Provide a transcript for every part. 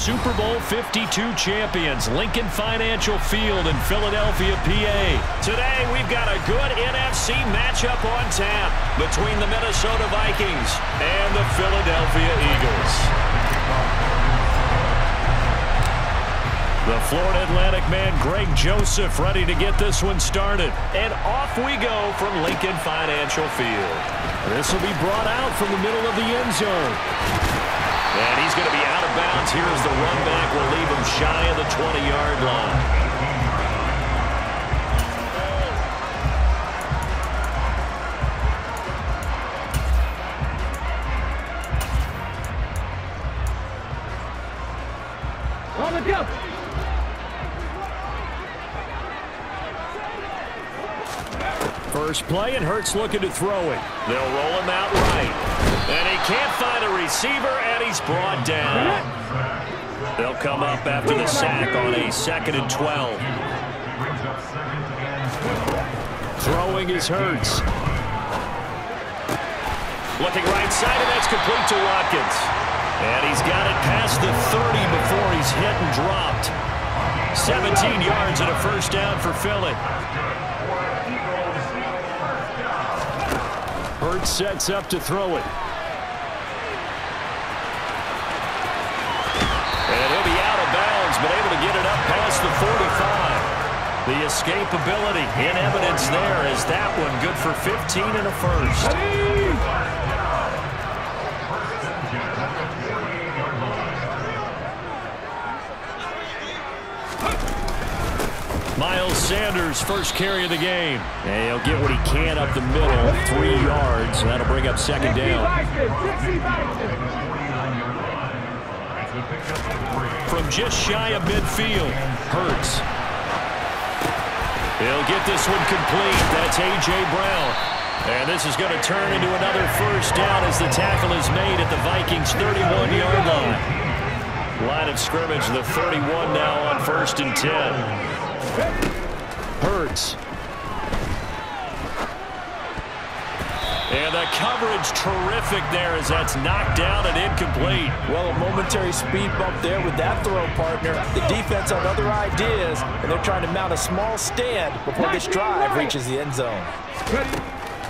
Super Bowl 52 champions, Lincoln Financial Field in Philadelphia, PA. Today, we've got a good NFC matchup on tap between the Minnesota Vikings and the Philadelphia Eagles. The Florida Atlantic man, Greg Joseph, ready to get this one started. And off we go from Lincoln Financial Field. This will be brought out from the middle of the end zone. And he's going to be out of bounds here as the run back will leave him shy of the 20-yard line. On the go. First play, and Hurts looking to throw it. They'll roll him out right. And he can't find a receiver, and he's brought down. They'll come up after the sack on a 2nd and 12. Throwing is Hurts. Looking right side, and that's complete to Watkins. And he's got it past the 30 before he's hit and dropped. 17 yards and a first down for Philly. Hurts sets up to throw it. And he'll be out of bounds, but able to get it up past the 45. The escapability in evidence there is that one good for 15 and a first. Miles Sanders, first carry of the game. And he'll get what he can up the middle, 3 yards. And that'll bring up second down. From just shy of midfield, Hurts. He'll get this one complete. That's A.J. Brown. And this is going to turn into another first down as the tackle is made at the Vikings' 31-yard line. Line of scrimmage, the 31 now on 1st and 10. Hurts. And the coverage terrific there as that's knocked down and incomplete. Well, a momentary speed bump there with that throw, partner. The defense had other ideas, and they're trying to mount a small stand before this drive reaches the end zone.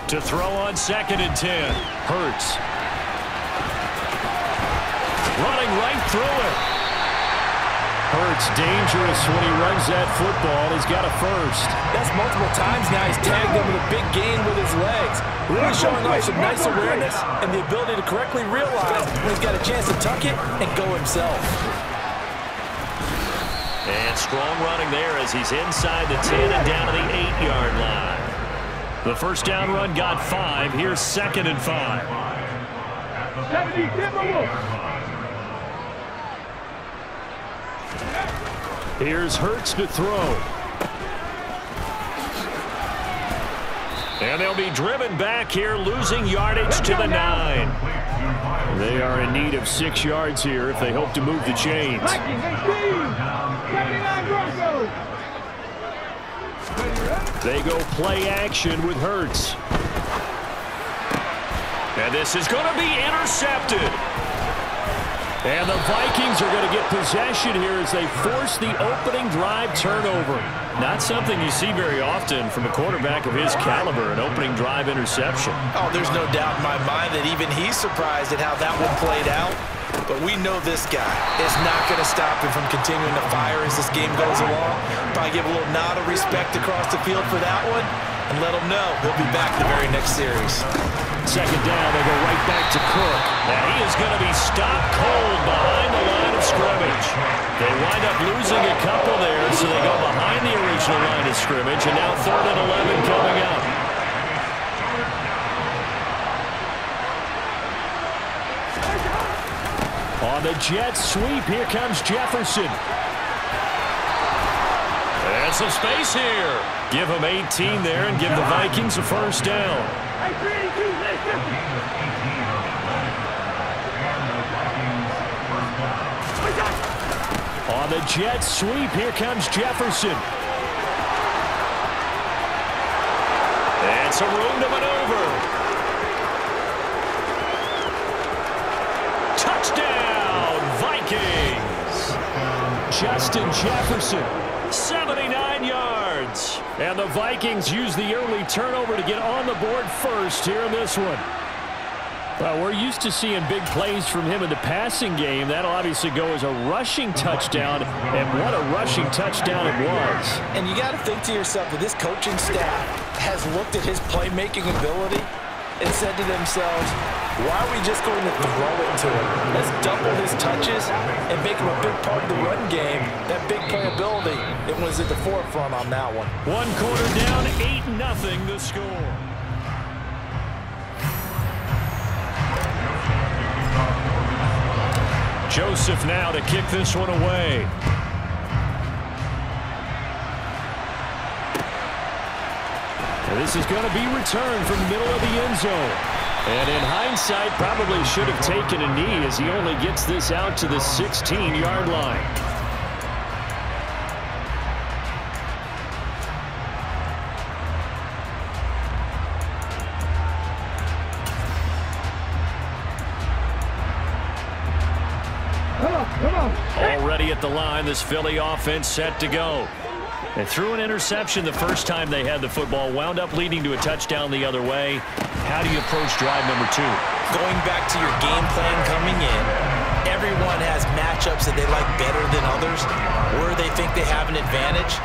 To throw on 2nd and 10. Hurts. Running right through it. Hurts dangerous when he runs that football. He's got a first. That's multiple times now. He's tagged them with a big gain with his legs. Really showing off some nice awareness and the ability to correctly realize when he's got a chance to tuck it and go himself. And strong running there as he's inside the 10 and down to the 8-yard line. The first down run got 5. Here's 2nd and 5. Here's Hurts to throw. And they'll be driven back here, losing yardage to the 9. They are in need of 6 yards here if they hope to move the chains. They go play action with Hurts. And this is going to be intercepted. And the Vikings are going to get possession here as they force the opening drive turnover. Not something you see very often from a quarterback of his caliber, an opening drive interception. Oh, there's no doubt in my mind that even he's surprised at how that one played out. But we know this guy is not going to stop him from continuing to fire as this game goes along. Probably give a little nod of respect across the field for that one and let him know he'll be back the very next series. Second down, they go right back to Cook. And he is going to be stopped cold behind the line of scrimmage. They wind up losing a couple there, so they go behind the original line of scrimmage, and now 3rd and 11 coming up. On the jet sweep, here comes Jefferson. And some space here. Give him 18 there and give the Vikings a first down. On the jet sweep, here comes Jefferson. And some room to maneuver. Touchdown, Vikings. Justin Jefferson. 79 yards. And the Vikings use the early turnover to get on the board first here in this one. Well, we're used to seeing big plays from him in the passing game. That'll obviously go as a rushing touchdown, and what a rushing touchdown it was. And you got to think to yourself that this coaching staff has looked at his playmaking ability and said to themselves, why are we just going to throw it to him? Let's double his touches and make him a big part of the run game. That big playability, it was at the forefront on that one. 1 quarter down, 8-0 the score. Joseph now to kick this one away. And this is going to be returned from the middle of the end zone. And in hindsight, probably should have taken a knee as he only gets this out to the 16-yard line. Already at the line, this Philly offense set to go. They threw an interception the first time they had the football, wound up leading to a touchdown the other way. How do you approach drive number 2? Going back to your game plan coming in, everyone has matchups that they like better than others, where they think they have an advantage.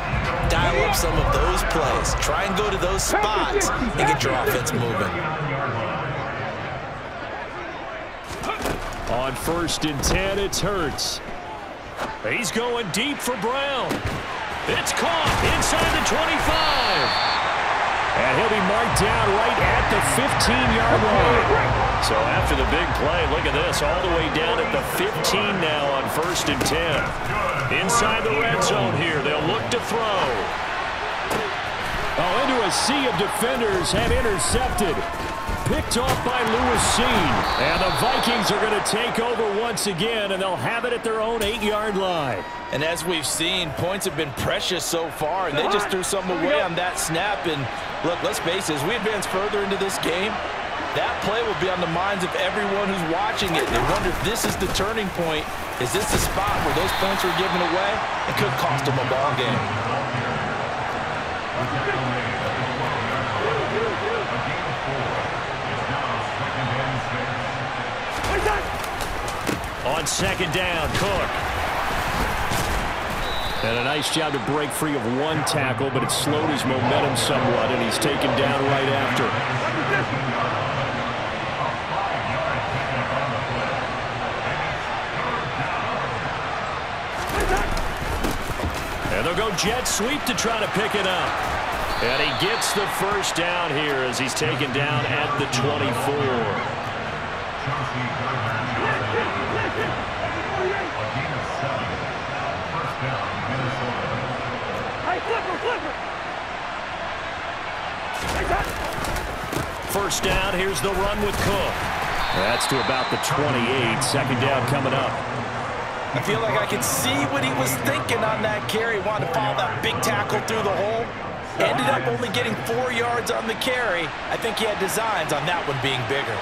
Dial up some of those plays. Try and go to those spots and get your offense moving. On 1st and 10, it's Hurts. He's going deep for Brown. It's caught inside the 25. And he'll be marked down right at the 15-yard line. So after the big play, look at this, all the way down at the 15 now on 1st and 10. Inside the red zone here, they'll look to throw. Oh, into a sea of defenders and intercepted. Picked off by Lewis Seen. And the Vikings are going to take over once again, and they'll have it at their own 8-yard line. And as we've seen, points have been precious so far, and they just threw something away on that snap. And look, let's face it, as we advance further into this game, that play will be on the minds of everyone who's watching it. They wonder if this is the turning point. Is this the spot where those points were given away? It could cost them a ball game. On 2nd down, Cook. And a nice job to break free of one tackle, but it slowed his momentum somewhat, and he's taken down right after. And they'll go jet sweep to try to pick it up. And he gets the first down here as he's taken down at the 24. First down, here's the run with Cook. That's to about the 28. 2nd down coming up. I feel like I can see what he was thinking on that carry. Wanted to follow that big tackle through the hole. Ended up only getting 4 yards on the carry. I think he had designs on that one being bigger.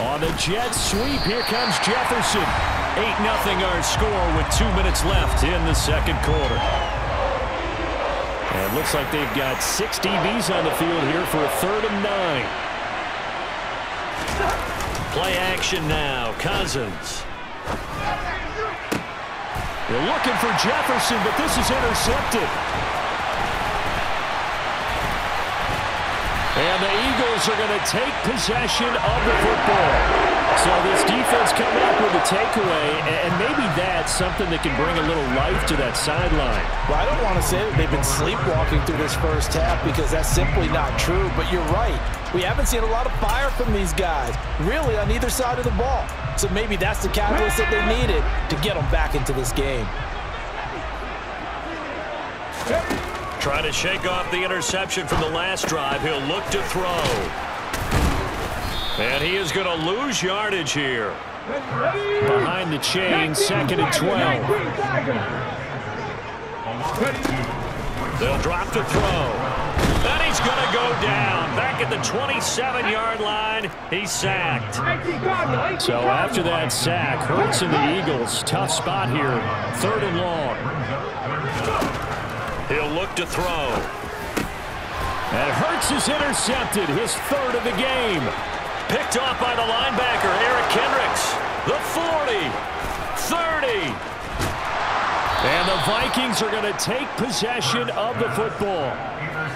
On the jet sweep, here comes Jefferson. 8-0 our score with 2 minutes left in the 2nd quarter. And it looks like they've got 6 DBs on the field here for a 3rd and 9. Play action now, Cousins. They're looking for Jefferson, but this is intercepted. And the Eagles are going to take possession of the football. So this defense coming up with a takeaway, and maybe that's something that can bring a little life to that sideline. Well, I don't want to say that they've been sleepwalking through this first half because that's simply not true, but you're right. We haven't seen a lot of fire from these guys, really on either side of the ball. So maybe that's the catalyst that they needed to get them back into this game. Trying to shake off the interception from the last drive. He'll look to throw. And he is going to lose yardage here. Behind the chain, 2nd and 12. They'll drop the throw. And he's going to go down. Back at the 27-yard line, he's sacked. So after that sack, Hurts and the Eagles, tough spot here. 3rd and long. He'll look to throw. And Hurts is intercepted, his 3rd of the game. Picked off by the linebacker, Eric Kendricks. The 40, 30. And the Vikings are going to take possession of the football.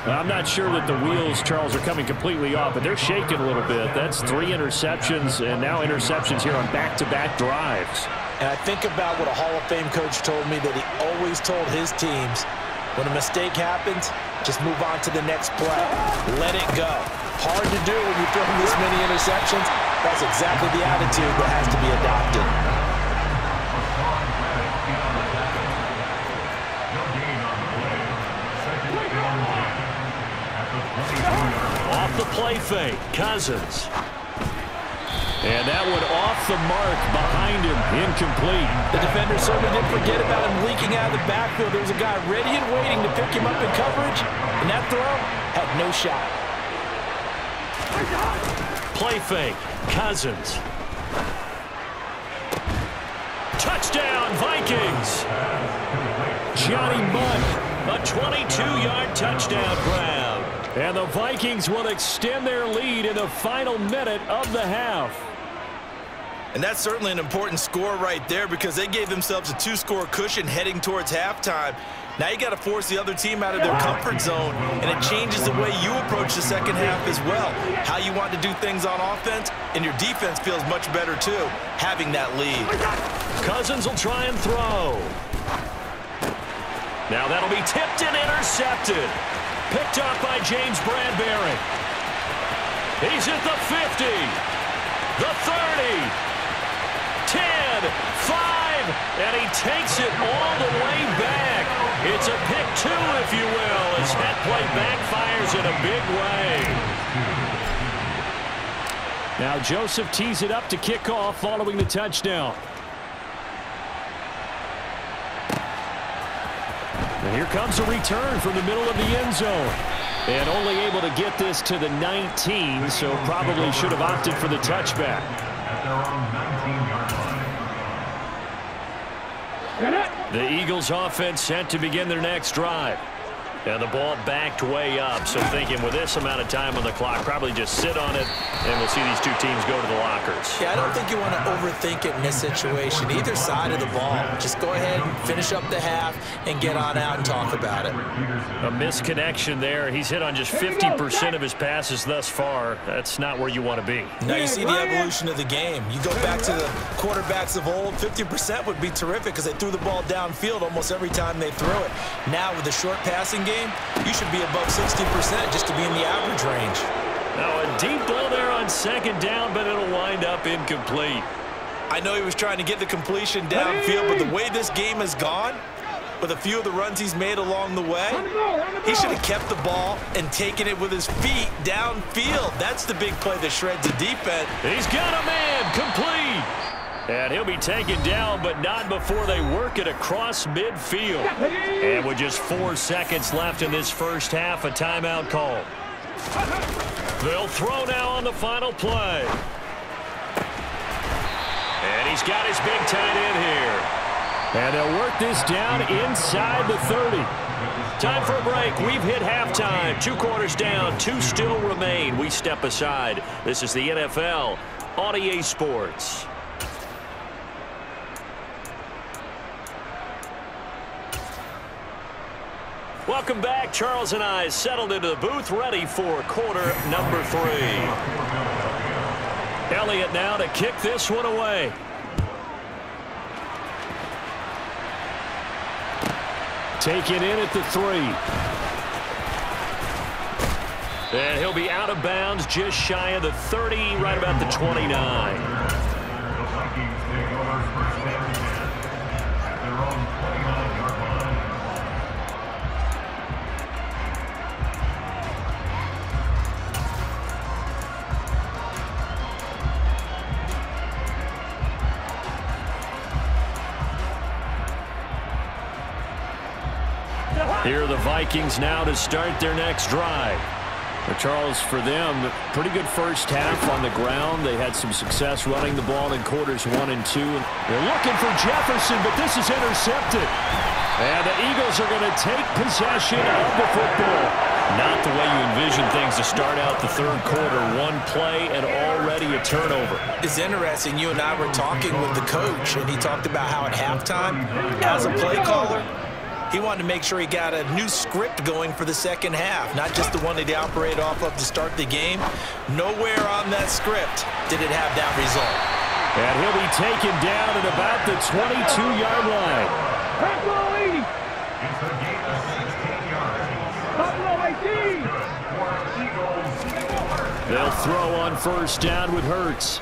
I'm not sure that the wheels, Charles, are coming completely off, but they're shaking a little bit. That's 3 interceptions, and now interceptions here on back-to-back drives. And I think about what a Hall of Fame coach told me that he always told his teams, when a mistake happens, just move on to the next play. Let it go. Hard to do when you throw this many interceptions. That's exactly the attitude that has to be adopted. Off the play fake, Cousins. And that one off the mark behind him, incomplete. The defender certainly didn't forget about him leaking out of the backfield. There was a guy ready and waiting to pick him up in coverage, and that throw had no shot. Play fake, Cousins. Touchdown, Vikings. Johnny Mudd, a 22-yard touchdown grab. And the Vikings will extend their lead in the final minute of the half. And that's certainly an important score right there because they gave themselves a 2-score cushion heading towards halftime. Now you got to force the other team out of their comfort zone, and it changes the way you approach the second half as well. How you want to do things on offense, and your defense feels much better too, having that lead. Cousins will try and throw. Now that'll be tipped and intercepted. Picked up by James Bradbury. He's at the 50, the 30, 10, 5, and he takes it all the way back. It's a pick 2, if you will, as that play backfires in a big way. Now Joseph tees it up to kick off following the touchdown. And here comes a return from the middle of the end zone. And only able to get this to the 19, so probably should have opted for the touchback. The Eagles offense set to begin their next drive. And the ball backed way up, so thinking with this amount of time on the clock, probably just sit on it, and we'll see these two teams go to the lockers. Yeah, I don't think you want to overthink it in this situation. Either side of the ball. Just go ahead and finish up the half and get on out and talk about it. A misconnection there. He's hit on just 50% of his passes thus far. That's not where you want to be. Now you see the evolution of the game. You go back to the quarterbacks of old, 50% would be terrific because they threw the ball downfield almost every time they threw it. Now with the short passing game, you should be above 60% just to be in the average range. Now a deep ball there on second down, but it'll wind up incomplete. I know he was trying to get the completion downfield, but the way this game has gone, with a few of the runs he's made along the way, he should have kept the ball and taken it with his feet downfield. That's the big play that shreds the defense. He's got a man, complete. And he'll be taken down, but not before they work it across midfield. And with just 4 seconds left in this first half, a timeout call. They'll throw now on the final play. And he's got his big tight end here. And they'll work this down inside the 30. Time for a break. We've hit halftime. 2 quarters down, 2 still remain. We step aside. This is the NFL on EA Sports. Welcome back. Charles and I settled into the booth, ready for quarter number 3. Elliott now to kick this one away. Taken in at the 3. And he'll be out of bounds just shy of the 30, right about the 29. Here are the Vikings now to start their next drive. Charles, for them, pretty good first half on the ground. They had some success running the ball in quarters 1 and 2. They're looking for Jefferson, but this is intercepted. And the Eagles are going to take possession of the football. Not the way you envision things to start out the third quarter. One play and already a turnover. It's interesting. You and I were talking with the coach, and he talked about how at halftime, as a play caller, he wanted to make sure he got a new script going for the second half, not just the one that he operated off of to start the game. Nowhere on that script did it have that result. And he'll be taken down at about the 22-yard line. They'll throw on first down with Hurts.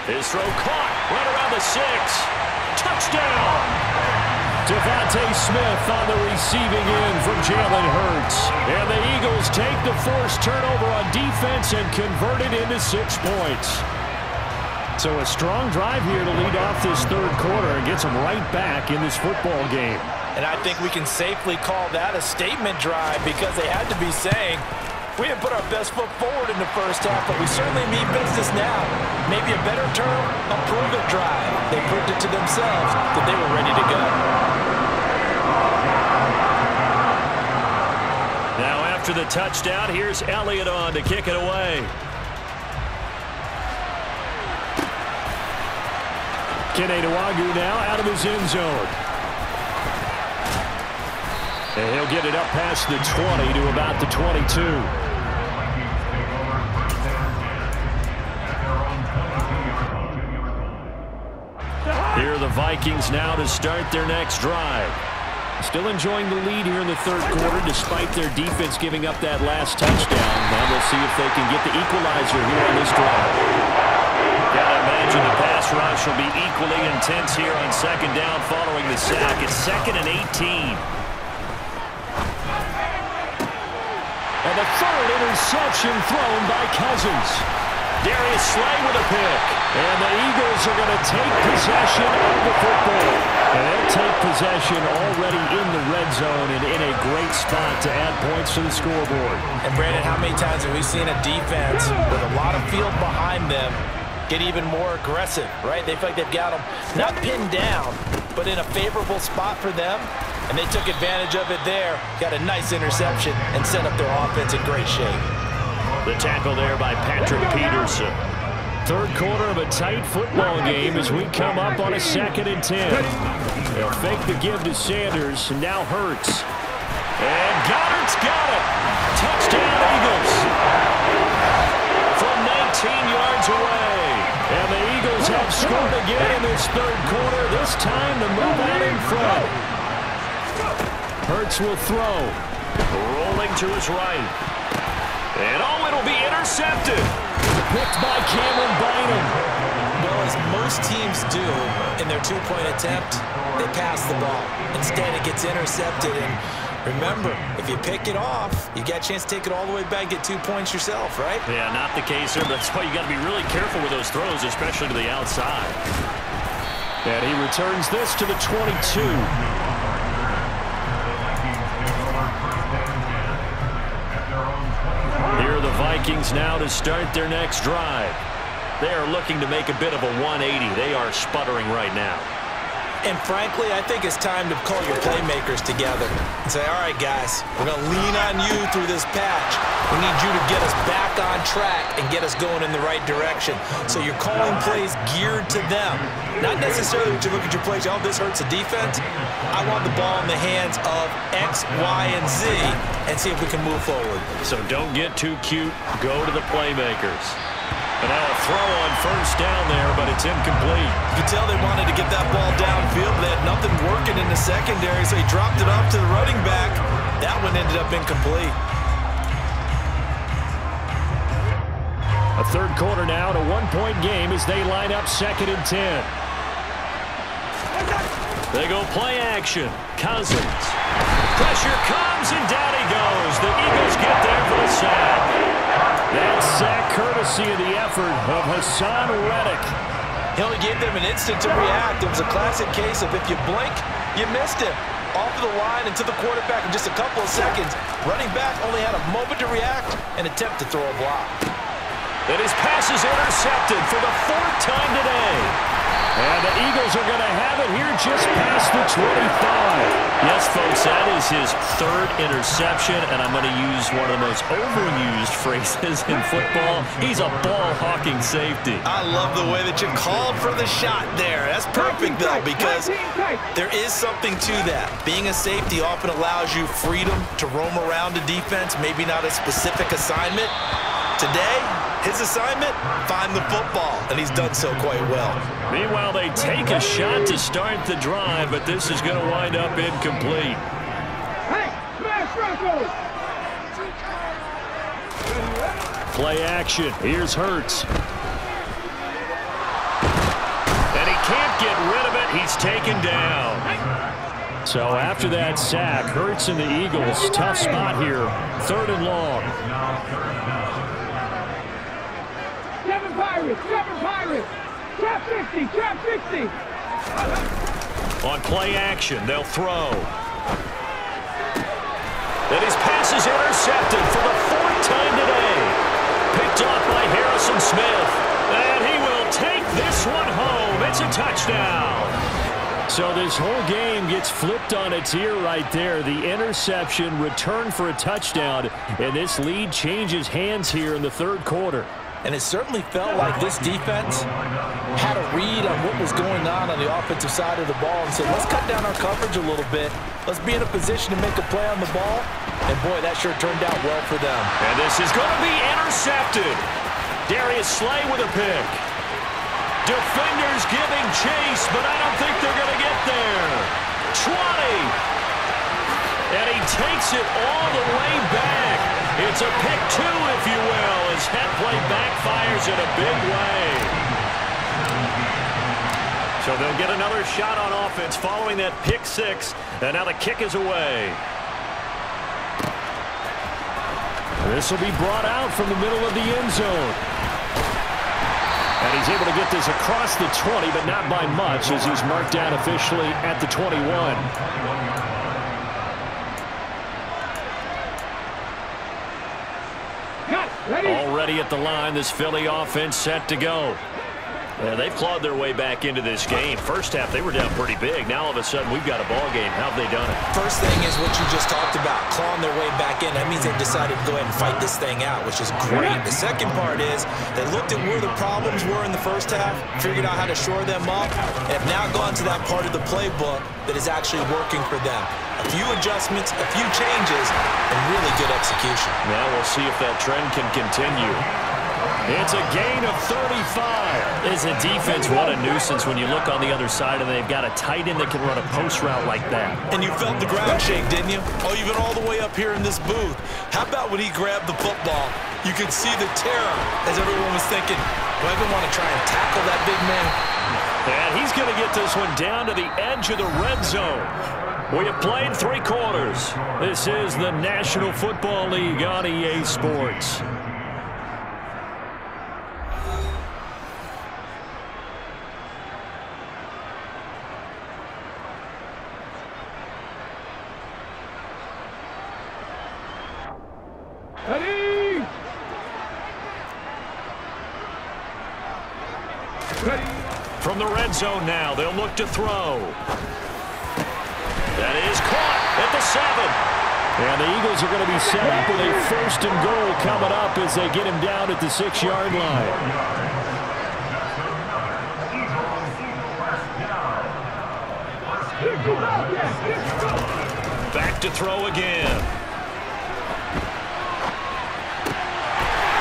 His throw caught right around the 6. Touchdown! Devontae Smith on the receiving end from Jalen Hurts. And the Eagles take the forced turnover on defense and convert it into 6 points. So a strong drive here to lead off this third quarter and gets them right back in this football game. And I think we can safely call that a statement drive because they had to be saying, we didn't put our best foot forward in the first half, but we certainly mean business now. Maybe a better term, a prove-it drive. They proved it to themselves that they were ready to go. Now after the touchdown, here's Elliott on to kick it away. Keneduagu now out of his end zone. And he'll get it up past the 20 to about the 22. Here are the Vikings now to start their next drive. Still enjoying the lead here in the third quarter despite their defense giving up that last touchdown. Now we'll see if they can get the equalizer here on this drive. Gotta imagine the pass rush will be equally intense here on second down following the sack. It's 2nd and 18. And the third interception thrown by Cousins. Darius Slay with a pick. And the Eagles are going to take possession of the football. And they'll take possession already in the red zone and in a great spot to add points to the scoreboard. And Brandon, how many times have we seen a defense with a lot of field behind them get even more aggressive, right? They feel like they've got them not pinned down, but in a favorable spot for them. And they took advantage of it there, got a nice interception, and set up their offense in great shape. The tackle there by Patrick Peterson. Third quarter of a tight football game as we come up on a 2nd and 10. They'll fake the give to Sanders, and now Hurts. And Goddard's got it. Touchdown, Eagles. From 19 yards away. And the Eagles have scored again in this third quarter, this time to move out in front. Hurts will throw. Rolling to his right. And oh, it'll be intercepted. Picked by Cameron Bynum. Well, as most teams do in their two-point attempt, they pass the ball. Instead, it gets intercepted. And remember, if you pick it off, you got a chance to take it all the way back, get 2 points yourself, right? Yeah, not the case here, but that's why you got to be really careful with those throws, especially to the outside. And he returns this to the 22. Here are the Vikings now to start their next drive. They are looking to make a bit of a 180. They are sputtering right now. And frankly, I think it's time to call your playmakers together and say, all right, guys, we're going to lean on you through this patch. We need you to get us back on track and get us going in the right direction. So you're calling plays geared to them. Not necessarily when you look at your plays, oh, this hurts the defense. I want the ball in the hands of X, Y, and Z and see if we can move forward. So don't get too cute. Go to the playmakers. But now a throw on first down there, but it's incomplete. You could tell they wanted to get that ball downfield. They had nothing working in the secondary, so he dropped it off to the running back. That one ended up incomplete. A third quarter now, to 1-point game as they line up 2nd and 10. They go play action. Cousins. Pressure comes, and down he goes. The Eagles get there for the sack. That sack courtesy of the effort of Hassan Reddick. He only gave them an instant to react. It was a classic case of if you blink, you missed him. off of the line and to the quarterback in just a couple of seconds. Running back only had a moment to react and attempt to throw a block. And his pass is intercepted for the 4th time today. And the Eagles are going to have it here just past the 25. Yes, folks, that is his 3rd interception, and I'm going to use one of the most overused phrases in football. He's a ball-hawking safety. I love the way that you called for the shot there. That's perfect, though, because there is something to that. Being a safety often allows you freedom to roam around the defense, maybe not a specific assignment. Today, his assignment, find the football, and he's done so quite well. Meanwhile, they take a shot to start the drive, but this is going to wind up incomplete. Hey, smash Rocco! Play action. Here's Hurts. And he can't get rid of it. He's taken down. So after that sack, Hurts and the Eagles, tough spot here. 3rd and long. Seven Pirates! Trap 60! Trap 60! On play action, they'll throw. And his pass is intercepted for the 4th time today. Picked off by Harrison Smith. And he will take this one home. It's a touchdown. So this whole game gets flipped on its ear right there. The interception, return for a touchdown. And this lead changes hands here in the 3rd quarter. And it certainly felt like this defense had a read on what was going on the offensive side of the ball and said, let's cut down our coverage a little bit. Let's be in a position to make a play on the ball. And, boy, that sure turned out well for them. And this is going to be intercepted. Darius Slay with a pick. Defenders giving chase, but I don't think they're going to get there. 20. And he takes it all the way back. It's a pick 2, if you will, as that play backfires in a big way. So they'll get another shot on offense following that pick 6, and now the kick is away. This will be brought out from the middle of the end zone. And he's able to get this across the 20, but not by much, as he's marked down officially at the 21. Already at the line, this Philly offense set to go. Yeah, they've clawed their way back into this game. First half, they were down pretty big. Now, all of a sudden, we've got a ball game. How have they done it? First thing is what you just talked about, clawing their way back in. That means they've decided to go ahead and fight this thing out, which is great. The second part is they looked at where the problems were in the first half, figured out how to shore them up, and have now gone to that part of the playbook that is actually working for them. A few adjustments, a few changes, and really good execution. Now we'll see if that trend can continue. It's a gain of 35. As a defense, what a nuisance when you look on the other side and they've got a tight end that can run a post route like that. And you felt the ground shake, didn't you? Oh, you've been all the way up here in this booth. How about when he grabbed the football? You could see the terror as everyone was thinking, do I even want to try and tackle that big man? And he's going to get this one down to the edge of the red zone. We have played 3 quarters. This is the National Football League on EA Sports. From the red zone now, they'll look to throw. That is caught at the 7. And the Eagles are going to be set up with a 1st and goal coming up as they get him down at the 6-yard line. Back to throw again.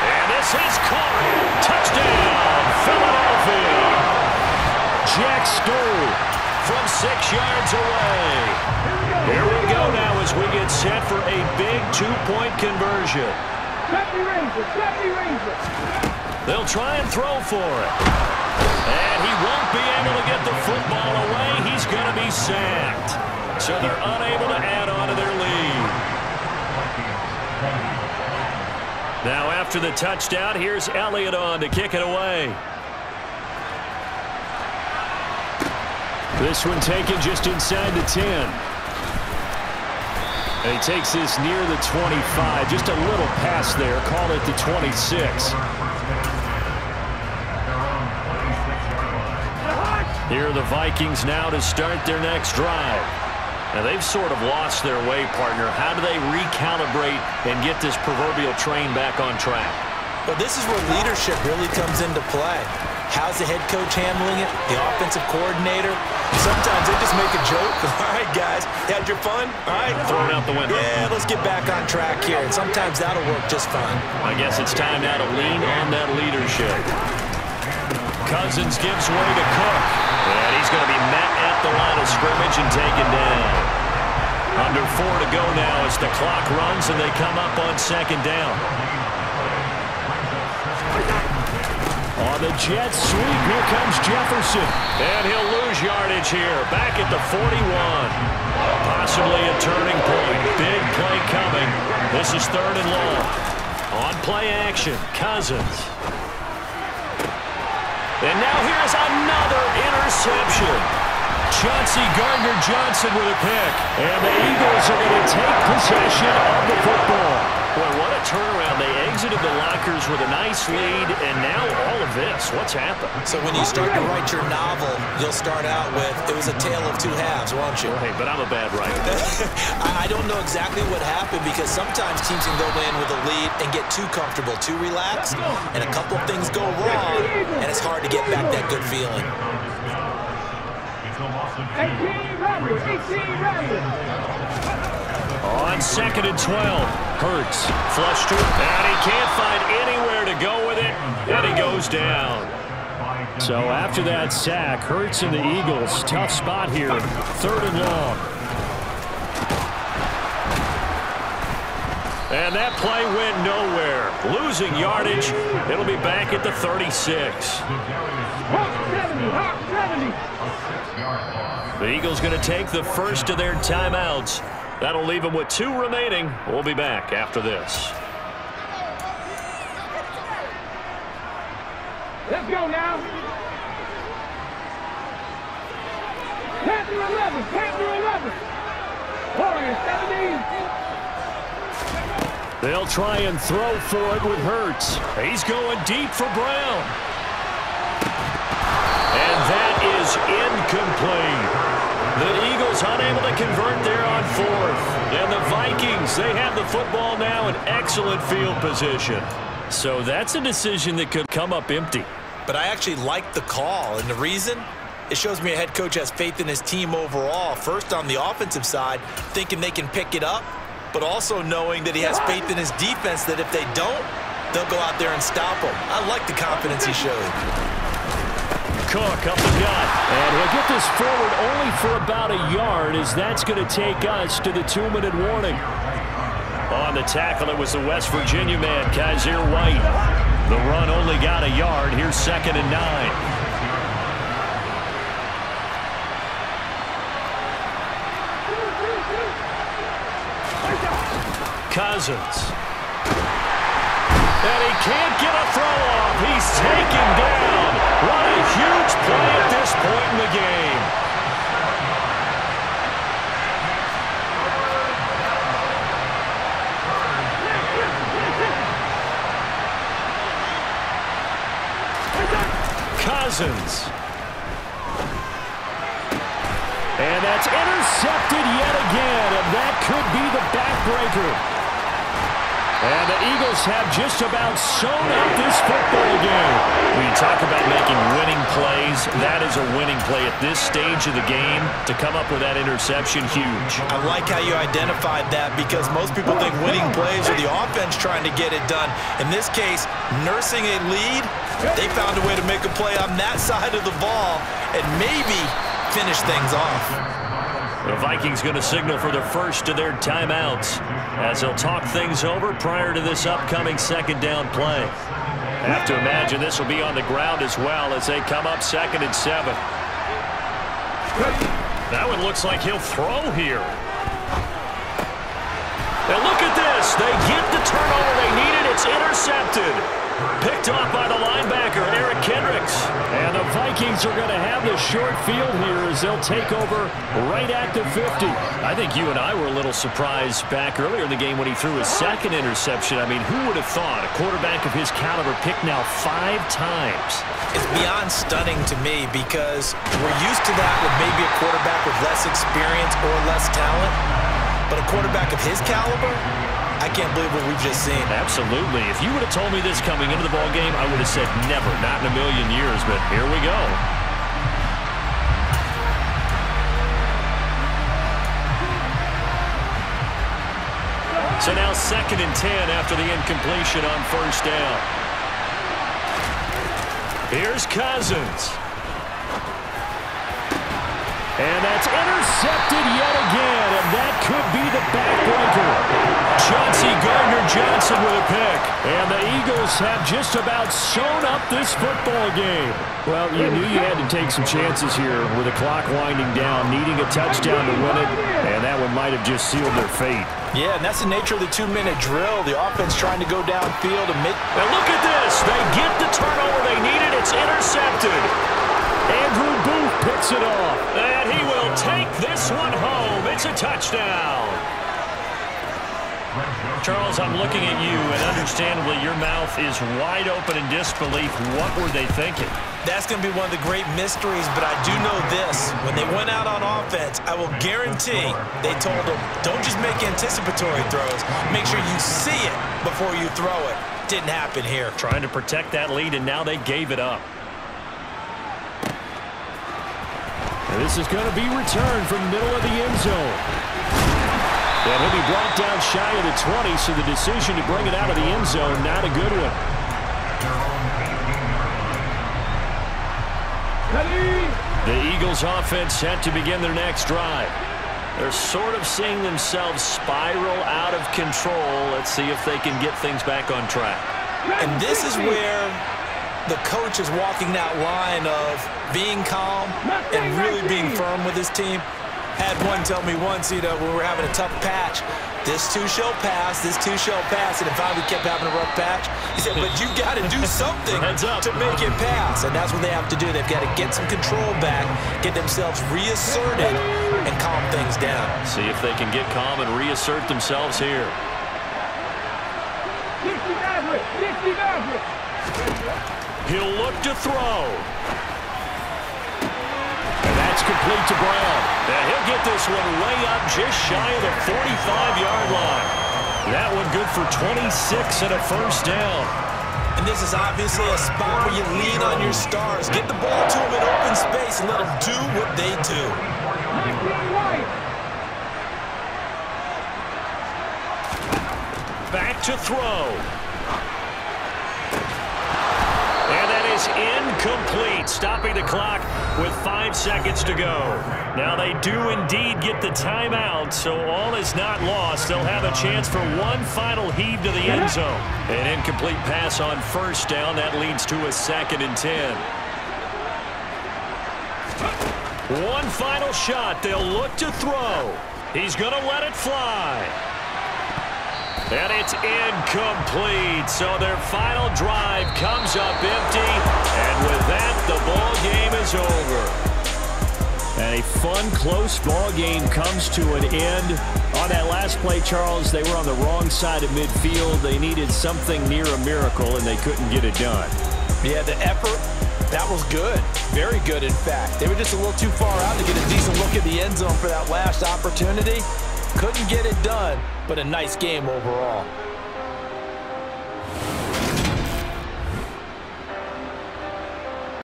And this is caught. Touchdown, Philadelphia. Jack Stoll from 6 yards away. Here we go now as we get set for a big 2-point conversion. They'll try and throw for it. And he won't be able to get the football away. He's going to be sacked. So they're unable to add on to their lead. Now after the touchdown, here's Elliott on to kick it away. This one taken just inside the 10. And he takes this near the 25. Just a little pass there. Call it the 26. Here are the Vikings now to start their next drive. Now, they've sort of lost their way, partner. How do they recalibrate and get this proverbial train back on track? Well, this is where leadership really comes into play. How's the head coach handling it? The offensive coordinator? Sometimes they just make a joke. All right, guys, you had your fun? All right. Throw it out the window. Yeah, let's get back on track here. And sometimes that'll work just fine. I guess it's time now to lean on that leadership. Cousins gives way to Cook. And he's going to be met at the line of scrimmage and taken down. Under 4 to go now as the clock runs and they come up on second down. On the jet sweep, here comes Jefferson. And he'll lose yardage here. Back at the 41. Possibly a turning point. Big play coming. This is 3rd and long. On play action, Cousins. And now here's another interception. Chauncey Gardner-Johnson with a pick. And the Eagles are going to take possession of the football. Boy, what a turnaround. They exited the lockers with a nice lead, and now all of this. What's happened? So when you start to write your novel, you'll start out with, it was a tale of two halves, won't you? Hey, but I'm a bad writer. I don't know exactly what happened because sometimes teams can go in with a lead and get too comfortable, too relaxed, and a couple things go wrong, and it's hard to get back that good feeling. 18 ready. On 2nd and 12, Hurts flush to it, and he can't find anywhere to go with it, and he goes down. So after that sack, Hurts and the Eagles, tough spot here, 3rd and long. And that play went nowhere. Losing yardage, it'll be back at the 36. The Eagles going to take the first of their timeouts. That'll leave them with 2 remaining. We'll be back after this. Let's go now. Panther 11. Warriors 17. They'll try and throw for it with Hurts. He's going deep for Brown. And that is incomplete. The Eagles unable to convert there on 4th. And the Vikings, they have the football now in excellent field position. So that's a decision that could come up empty. But I actually like the call, and the reason? It shows me a head coach has faith in his team overall. First on the offensive side, thinking they can pick it up, but also knowing that he has faith in his defense that if they don't, they'll go out there and stop them. I like the confidence he showed. Cook up the gut, and he'll get this forward only for about a yard as that's going to take us to the 2-minute warning. On the tackle, it was the West Virginia man, Kaiser White. The run only got a yard. Here's 2nd and 9. Cousins. And he can't get a throw off. He's taken down. What a huge play at this point in the game. Cousins. And that's intercepted yet again, and that could be the backbreaker. And the Eagles have just about sewn up this football game. When you talk about making winning plays, that is a winning play at this stage of the game. To come up with that interception, huge. I like how you identified that because most people think winning plays are the offense trying to get it done. In this case, nursing a lead, they found a way to make a play on that side of the ball and maybe finish things off. The Vikings going to signal for the first of their timeouts as they'll talk things over prior to this upcoming 2nd down play. Have to imagine this will be on the ground as well as they come up 2nd and 7. That one looks like he'll throw here. And look at this. They get the turnover they needed. It's intercepted. Picked off by the linebacker, Eric Kendricks. And the Vikings are going to have the short field here as they'll take over right at the 50. I think you and I were a little surprised back earlier in the game when he threw his second interception. I mean, who would have thought a quarterback of his caliber picked now 5 times? It's beyond stunning to me because we're used to that with maybe a quarterback with less experience or less talent. But a quarterback of his caliber, I can't believe what we've just seen. Absolutely. If you would have told me this coming into the ball game, I would have said never, not in a million years. But here we go. So now 2nd and 10 after the incompletion on first down. Here's Cousins. And that's intercepted yet again, and that could be the backbreaker. Chauncey Gardner-Johnson with a pick. And the Eagles have just about sewn up this football game. Well, you knew you had to take some chances here with the clock winding down, needing a touchdown to win it, and that one might have just sealed their fate. Yeah, and that's the nature of the 2-minute drill. The offense trying to go downfield and make... Now look at this. They get the turnover they needed. It's intercepted. Andrew Booth picks it off. And he will take this one home. It's a touchdown. Charles, I'm looking at you, and understandably your mouth is wide open in disbelief. What were they thinking? That's going to be one of the great mysteries, but I do know this. When they went out on offense, I will guarantee they told them, don't just make anticipatory throws. Make sure you see it before you throw it. Didn't happen here. Trying to protect that lead, and now they gave it up. And this is going to be returned from the middle of the end zone. And he'll be brought down shy of the 20, so the decision to bring it out of the end zone, not a good one. The Eagles offense set to begin their next drive. They're sort of seeing themselves spiral out of control. Let's see if they can get things back on track. And this is where the coach is walking that line of being calm and really being firm with his team. Had one tell me once, you know, when we were having a tough patch, this too shall pass, this too shall pass, and if I kept having a rough patch, he said, but you got to do something to make it pass, and that's what they have to do. They've got to get some control back, get themselves reasserted, and calm things down. See if they can get calm and reassert themselves here. 60 Maverick, 60 Maverick. He'll look to throw. And that's complete to Brown. And he'll get this one way up just shy of the 45-yard line. That one good for 26 and a first down. And this is obviously a spot where you lean on your stars. Get the ball to them in open space and let them do what they do. Back to throw. And that is incomplete, stopping the clock with 5 seconds to go. Now they do indeed get the timeout, so all is not lost. They'll have a chance for one final heave to the end zone. An incomplete pass on first down. That leads to a 2nd and 10. One final shot. They'll look to throw. He's going to let it fly. And it's incomplete. So their final drive comes up empty. And with that, the ball game is over. And a fun, close ball game comes to an end. On that last play, Charles, they were on the wrong side of midfield. They needed something near a miracle, and they couldn't get it done. Yeah, the effort, that was good. Very good, in fact. They were just a little too far out to get a decent look at the end zone for that last opportunity. Couldn't get it done, but a nice game overall.